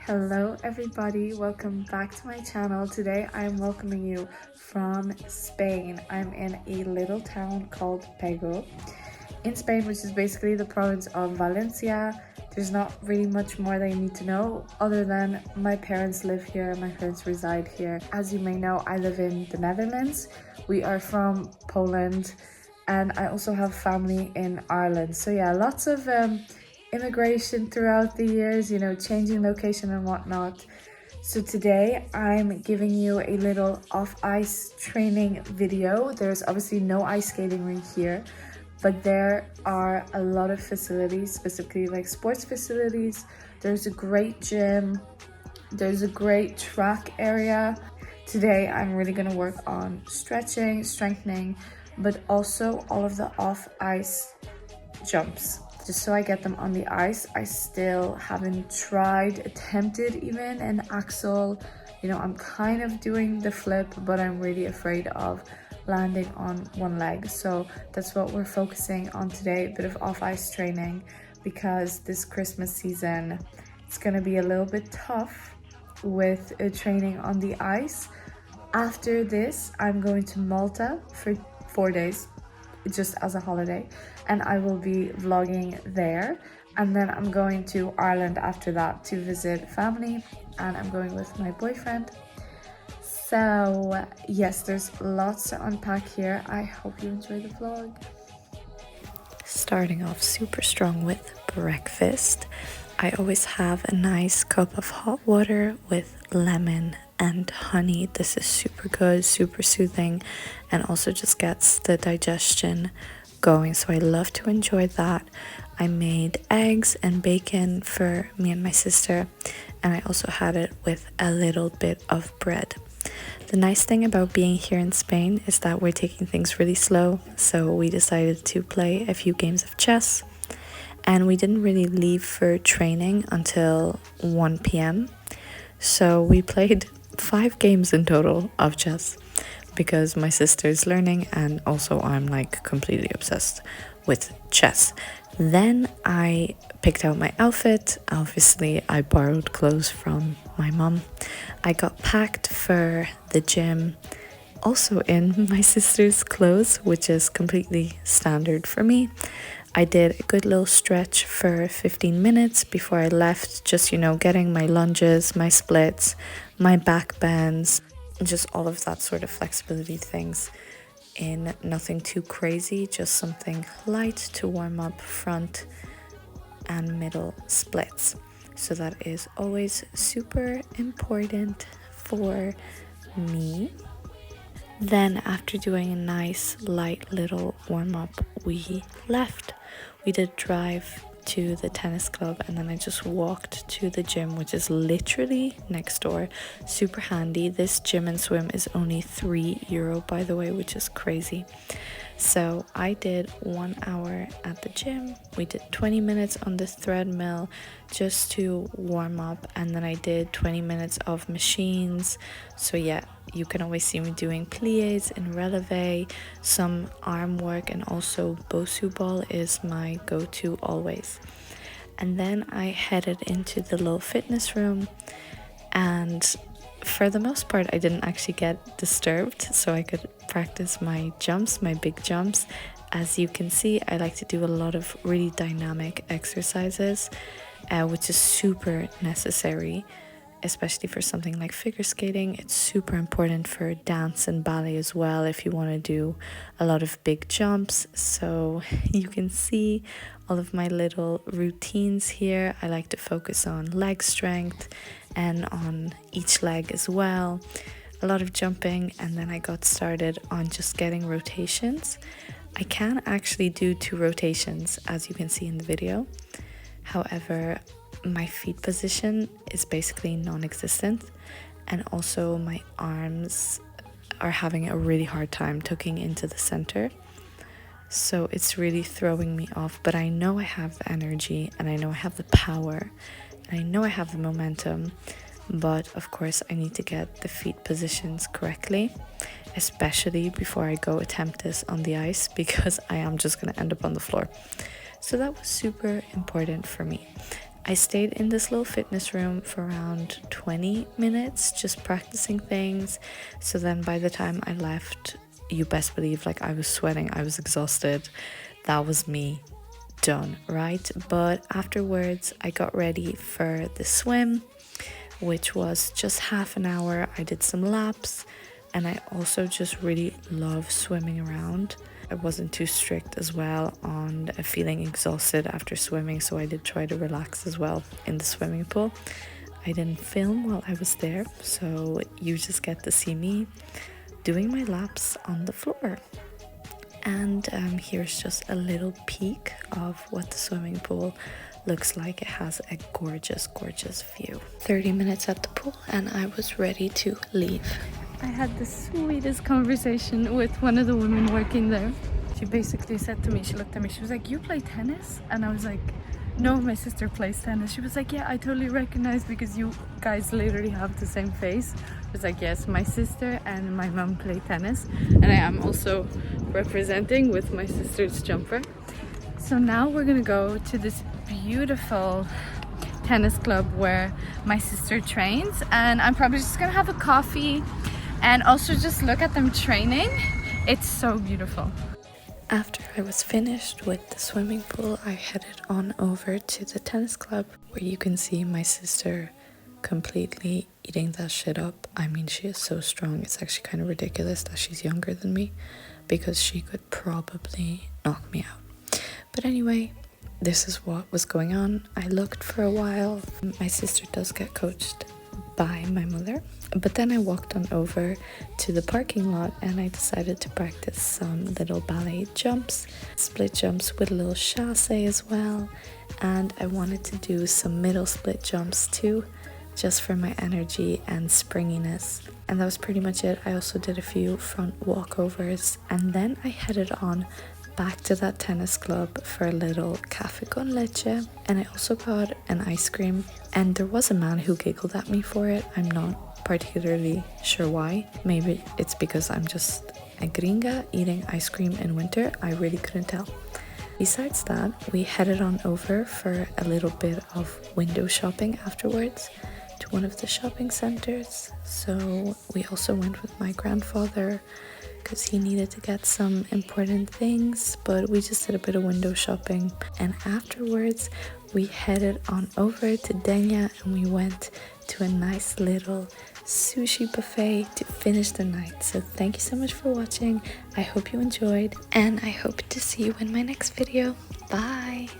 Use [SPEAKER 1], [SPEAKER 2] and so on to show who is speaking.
[SPEAKER 1] Hello everybody, welcome back to my channel. Today I'm welcoming you from Spain. I'm in a little town called Pego in Spain, which is basically the province of Valencia. There's not really much more that you need to know other than my parents live here, my parents reside here. As you may know, I live in the Netherlands. We are from Poland and I also have family in Ireland. So yeah, lots of immigration throughout the years, you know, changing location and whatnot. So today I'm giving you a little off-ice training video. There's obviously no ice skating rink here, but there are a lot of facilities, specifically like sports facilities. There's a great gym, there's a great track area. Today I'm really going to work on stretching, strengthening, but also all of the off-ice jumps, just so I get them on the ice. I still haven't attempted even an axel. You know, I'm kind of doing the flip, but I'm really afraid of landing on one leg. So that's what we're focusing on today, a bit of off-ice training, because this Christmas season, it's gonna be a little bit tough with training on the ice. After this, I'm going to Malta for 4 days, just as a holiday, and I will be vlogging there. And then I'm going to Ireland after that to visit family, and I'm going with my boyfriend. So yes, there's lots to unpack here. I hope you enjoy the vlog. Starting off super strong with breakfast. I always have a nice cup of hot water with lemon and honey. This is super good, super soothing, and also just gets the digestion going. So I love to enjoy that. I made eggs and bacon for me and my sister, and I also had it with a little bit of bread. The nice thing about being here in Spain is that we're taking things really slow, so we decided to play a few games of chess, and we didn't really leave for training until 1 p.m. So we played 5 games in total of chess because my sister's learning, and also I'm like completely obsessed with chess. Then I picked out my outfit. Obviously I borrowed clothes from my mom. I got packed for the gym, also in my sister's clothes, which is completely standard for me. I did a good little stretch for 15 minutes before I left, just, you know, getting my lunges, my splits, my back bends, just all of that sort of flexibility things in. Nothing too crazy, just something light to warm up front and middle splits. So that is always super important for me. Then after doing a nice light little warm up, we left. We did drive to the tennis club, and then I just walked to the gym, which is literally next door. Super handy. This gym and swim is only €3, by the way, which is crazy. So I did 1 hour at the gym. We did 20 minutes on the treadmill just to warm up, and then I did 20 minutes of machines. So yeah, you can always see me doing pliés and releve, some arm work, and also Bosu ball is my go-to always. And then I headed into the little fitness room, and for the most part I didn't actually get disturbed, so I could practice my jumps, my big jumps. As you can see, I like to do a lot of really dynamic exercises, which is super necessary, especially for something like figure skating. It's super important for dance and ballet as well if you want to do a lot of big jumps. So you can see all of my little routines here. I like to focus on leg strength and on each leg as well. A lot of jumping, and then I got started on just getting rotations. I can actually do 2 rotations, as you can see in the video. However, my feet position is basically non-existent, and also my arms are having a really hard time tucking into the center. So it's really throwing me off, but I know I have the energy and I know I have the power and I know I have the momentum, but of course I need to get the feet positions correctly, especially before I go attempt this on the ice, because I am just gonna end up on the floor. So that was super important for me. I stayed in this little fitness room for around 20 minutes just practicing things. So then by the time I left, you best believe, like, I was sweating, I was exhausted. That was me done, right? But afterwards I got ready for the swim, which was just half an hour. I did some laps, and I also just really love swimming around. I wasn't too strict as well on feeling exhausted after swimming, so I did try to relax as well in the swimming pool. I didn't film while I was there, so you just get to see me doing my laps on the floor. And here's just a little peek of what the swimming pool looks like. It has a gorgeous, gorgeous view. 30 minutes at the pool and I was ready to leave. I had the sweetest conversation with one of the women working there. She basically said to me, she looked at me, she was like, "You play tennis?" And I was like, "No, my sister plays tennis." She was like, "Yeah, I totally recognize because you guys literally have the same face." I was like, "Yes, my sister and my mom play tennis, and I am also representing with my sister's jumper." So now we're gonna go to this beautiful tennis club where my sister trains, and I'm probably just gonna have a coffee and also just look at them training. It's so beautiful. After I was finished with the swimming pool, I headed on over to the tennis club, where you can see my sister completely eating that shit up. I mean, she is so strong. It's actually kind of ridiculous that she's younger than me, because she could probably knock me out. But anyway, this is what was going on. I looked for a while. My sister does get coached by my mother, but then I walked on over to the parking lot and I decided to practice some little ballet jumps, split jumps with a little chasse as well, and I wanted to do some middle split jumps too, just for my energy and springiness. And that was pretty much it. I also did a few front walkovers, and then I headed on back to that tennis club for a little cafe con leche, and I also got an ice cream, and there was a man who giggled at me for it. I'm not particularly sure why. Maybe it's because I'm just a gringa eating ice cream in winter. I really couldn't tell. Besides that, we headed on over for a little bit of window shopping afterwards to one of the shopping centers. So we also went with my grandfather because he needed to get some important things, but we just did a bit of window shopping, and afterwards we headed on over to Denia and we went to a nice little sushi buffet to finish the night. So thank you so much for watching. I hope you enjoyed, and I hope to see you in my next video. Bye.